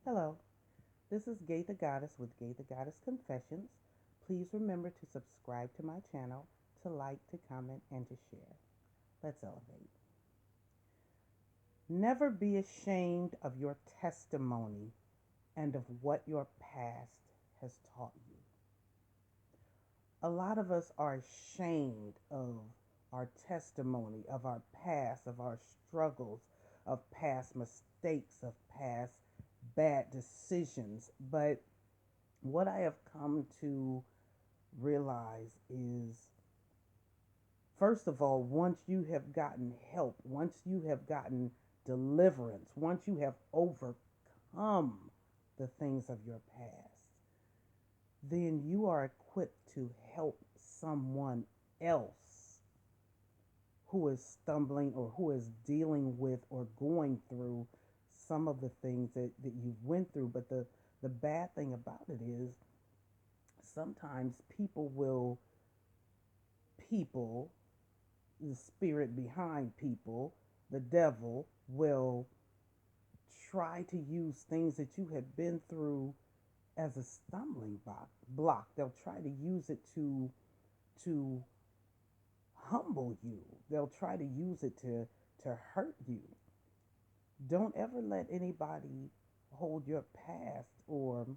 Hello, this is Gay the Goddess with Gay the Goddess Confessions. Please remember to subscribe to my channel, to like, to comment, and to share. Let's elevate. Never be ashamed of your testimony and of what your past has taught you. A lot of us are ashamed of our testimony, of our past, of our struggles, of past mistakes, of past bad decisions. But what I have come to realize is, first of all, once you have gotten help, once you have gotten deliverance, once you have overcome the things of your past, then you are equipped to help someone else who is stumbling or who is dealing with or going through some of the things that you went through. But the bad thing about it is sometimes people, the spirit behind people, the devil will try to use things that you have been through as a stumbling block. They'll try to use it to humble you. They'll try to use it to hurt you. Don't ever let anybody hold your past or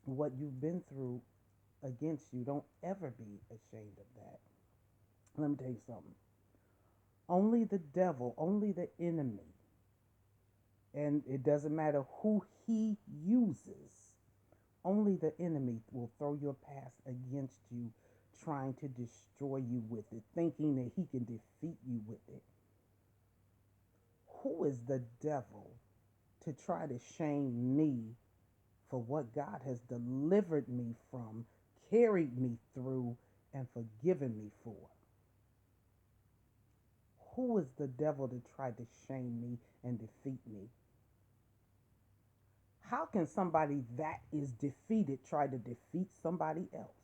what you've been through against you. Don't ever be ashamed of that. Let me tell you something. Only the devil, only the enemy, and it doesn't matter who he uses, only the enemy will throw your past against you, trying to destroy you with it, thinking that he can defeat you with it. Who is the devil to try to shame me for what God has delivered me from, carried me through, and forgiven me for? Who is the devil to try to shame me and defeat me? How can somebody that is defeated try to defeat somebody else?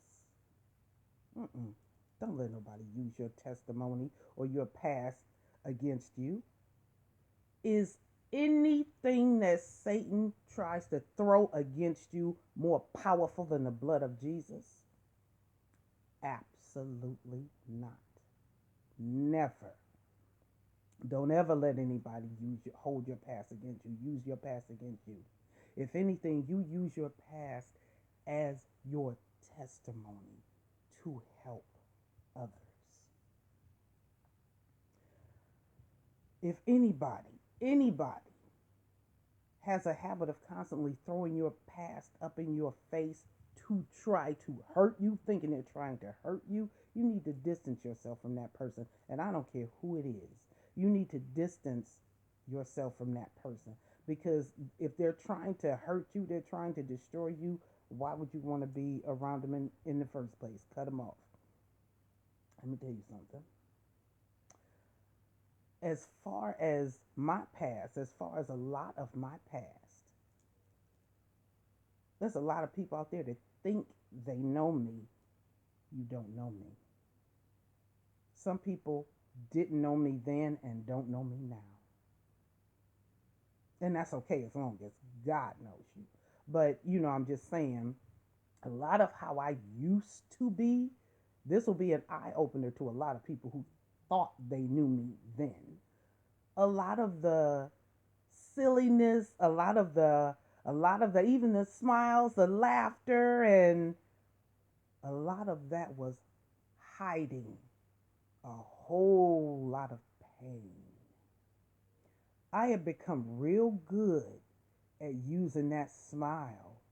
Mm-mm. Don't let nobody use your testimony or your past against you. Is anything that Satan tries to throw against you more powerful than the blood of Jesus? Absolutely not. Never. Don't ever let anybody hold your past against you, use your past against you. If anything, you use your past as your testimony to help others. If anybody has a habit of constantly throwing your past up in your face to try to hurt you, thinking they're trying to hurt you, you need to distance yourself from that person. And I don't care who it is. You need to distance yourself from that person. Because if they're trying to hurt you, they're trying to destroy you, why would you want to be around them in the first place? Cut them off. Let me tell you something. As far as my past, as far as a lot of my past, there's a lot of people out there that think they know me. You don't know me. Some people didn't know me then and don't know me now. And that's okay as long as God knows you. But, I'm just saying, a lot of how I used to be, this will be an eye opener to a lot of people who thought they knew me then. A lot of the silliness, even the smiles, the laughter, and a lot of that was hiding a whole lot of pain. I have become real good at using that smile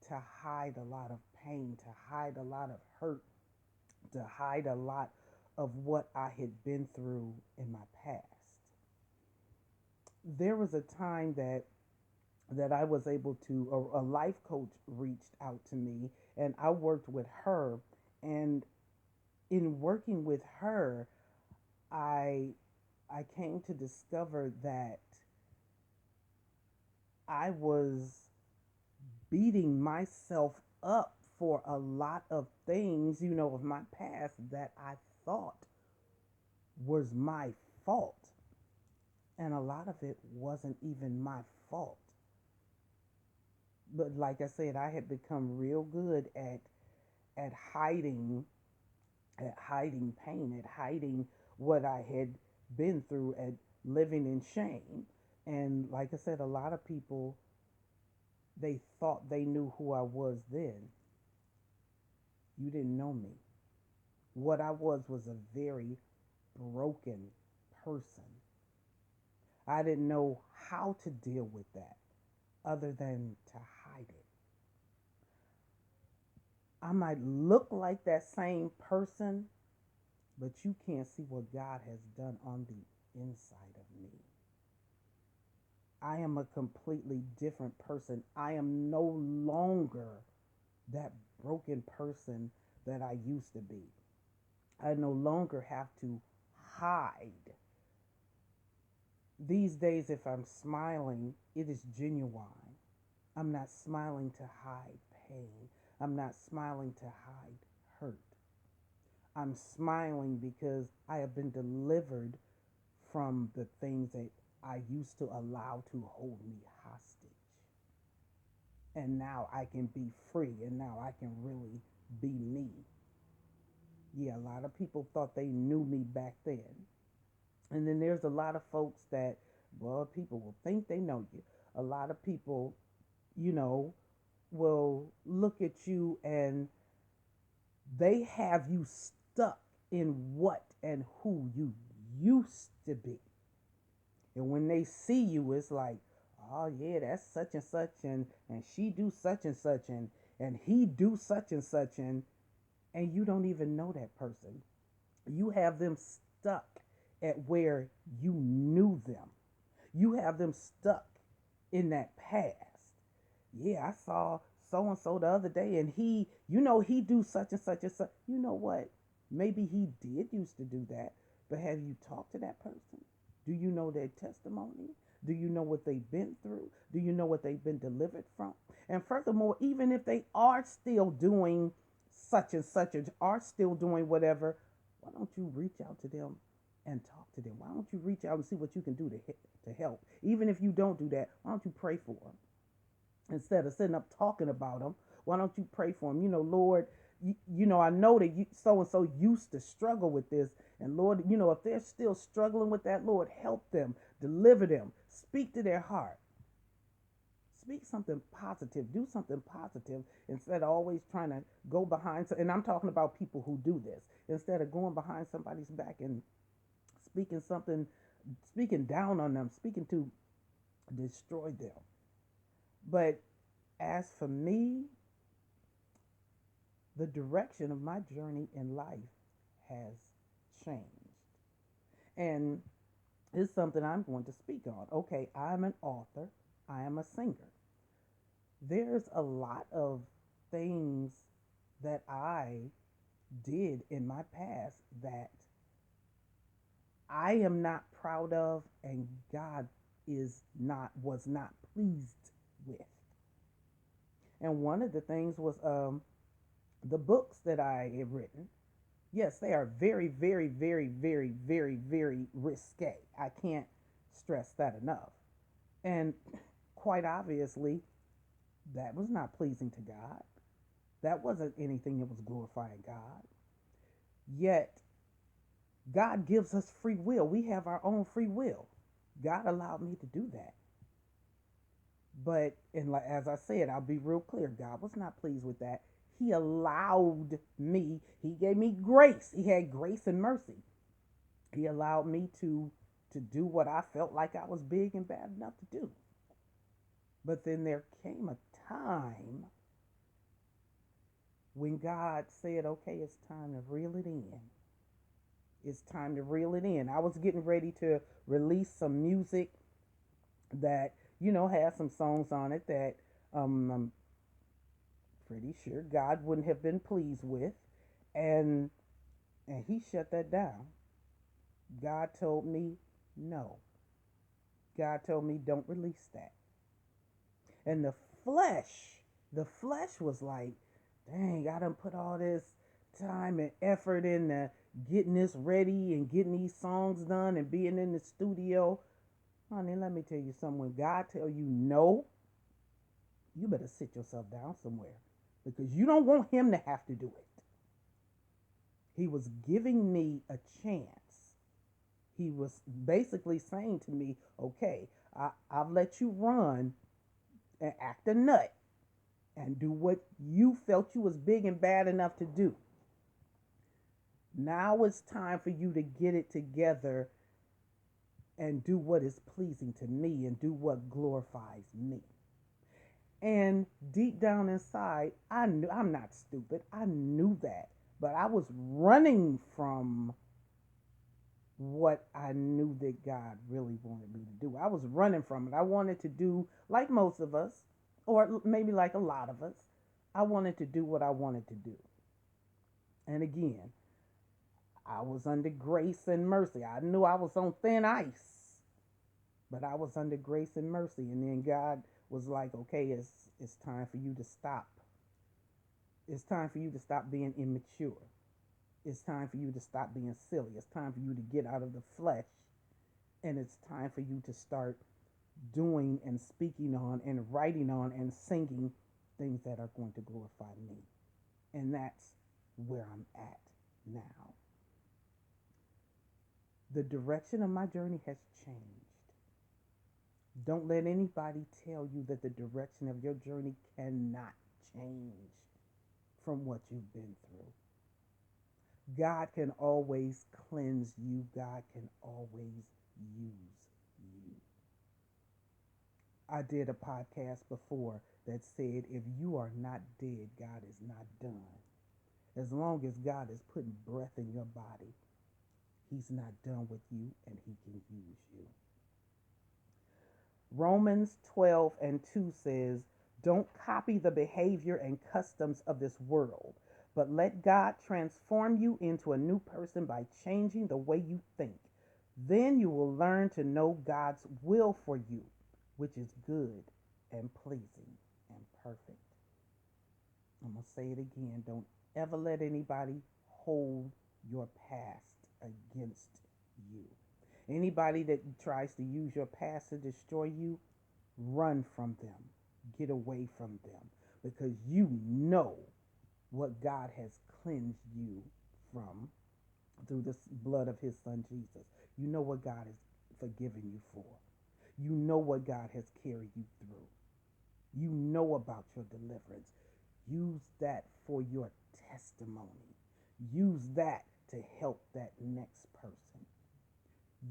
to hide a lot of pain, to hide a lot of hurt, to hide a lot of what I had been through in my past. There was a time that I was able to, a life coach reached out to me, and I worked with her. And in working with her, I I came to discover that I was beating myself up for a lot of things, of my past that I thought was my fault. And a lot of it wasn't even my fault. But like I said, I had become real good at hiding, at hiding pain, at hiding what I had been through, at living in shame. And like I said, a lot of people, they thought they knew who I was then. You didn't know me. What I was a very broken person. I didn't know how to deal with that other than to hide it. I might look like that same person, but you can't see what God has done on the inside of me. I am a completely different person. I am no longer that broken person that I used to be. I no longer have to hide. These days, if I'm smiling, it is genuine. I'm not smiling to hide pain. I'm not smiling to hide hurt. I'm smiling because I have been delivered from the things that I used to allow to hold me hostage. And now I can be free, and now I can really be me. Yeah, a lot of people thought they knew me back then. And then there's a lot of folks that, well, people will think they know you. A lot of people, you know, will look at you and they have you stuck in what and who you used to be. And when they see you, it's like, oh yeah, that's such and such, and she do such and such, and he do such and you don't even know that person. You have them stuck at where you knew them. You have them stuck in that past. Yeah, I saw so and so the other day, and he do such and such and such. You know what? Maybe he did used to do that, but have you talked to that person? Do you know their testimony? Do you know what they've been through? Do you know what they've been delivered from? And furthermore, even if they are still doing such and such, or are still doing whatever, why don't you reach out to them and talk to them? Why don't you reach out and see what you can do to help? Even if you don't do that, why don't you pray for them? Instead of sitting up talking about them, why don't you pray for them? Lord, I know that you so and so used to struggle with this, and Lord, if they're still struggling with that, Lord, help them, deliver them, speak to their heart, speak something positive, do something positive, instead of always trying to go behind. And I'm talking about people who do this, instead of going behind somebody's back and speaking something, speaking down on them, speaking to destroy them. But as for me, the direction of my journey in life has changed. And it's something I'm going to speak on. Okay, I'm an author, I am a singer. There's a lot of things that I did in my past that I am not proud of, and God was not pleased with. And one of the things was the books that I have written. Yes, they are very, very, very, very, very, very risque. I can't stress that enough. And quite obviously, that was not pleasing to God. That wasn't anything that was glorifying God. Yet, God gives us free will. We have our own free will. God allowed me to do that. But, and like, as I said, I'll be real clear, God was not pleased with that. He allowed me, He gave me grace. He had grace and mercy. He allowed me to do what I felt like I was big and bad enough to do. But then there came a time when God said, okay, it's time to reel it in. It's time to reel it in. I was getting ready to release some music that, has some songs on it that I'm pretty sure God wouldn't have been pleased with. And He shut that down. God told me no. God told me don't release that. And the flesh was like, dang, I done put all this time and effort into getting this ready and getting these songs done and being in the studio. Honey, let me tell you something. When God tell you no, You better sit yourself down somewhere because you don't want him to have to do it. He was giving me a chance. He was basically saying to me, okay, I'll let you run and act a nut and do what you felt you was big and bad enough to do. Now it's time for you to get it together and do what is pleasing to me and do what glorifies me. And deep down inside, I knew I'm not stupid. I knew that. But I was running from what I knew that God really wanted me to do. I was running from it. I wanted to do like most of us, or maybe like a lot of us. I wanted to do what I wanted to do. And again, I was under grace and mercy. I knew I was on thin ice, but I was under grace and mercy. And then God was like, okay, it's time for you to stop. It's time for you to stop being immature. It's time for you to stop being silly. It's time for you to get out of the flesh. And it's time for you to start doing and speaking on and writing on and singing things that are going to glorify me. And that's where I'm at now. The direction of my journey has changed. Don't let anybody tell you that the direction of your journey cannot change from what you've been through. God can always cleanse you. God can always use you. I did a podcast before that said, if you are not dead, God is not done. As long as God is putting breath in your body, he's not done with you and he can use you. Romans 12 and 2 says, don't copy the behavior and customs of this world, but let God transform you into a new person by changing the way you think. Then you will learn to know God's will for you, which is good and pleasing and perfect. I'm going to say it again. Don't ever let anybody hold your past against you. Anybody that tries to use your past to destroy you, run from them. Get away from them because you know what God has cleansed you from through the blood of his son Jesus. You know what God has forgiven you for. You know what God has carried you through. You know about your deliverance. Use that for your testimony. Use that to help that next person.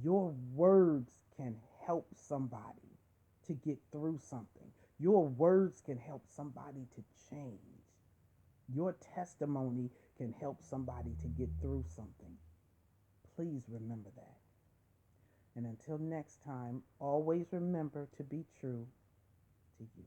Your words can help somebody to get through something. Your words can help somebody to change. Your testimony can help somebody to get through something. Please remember that. And until next time, always remember to be true to you.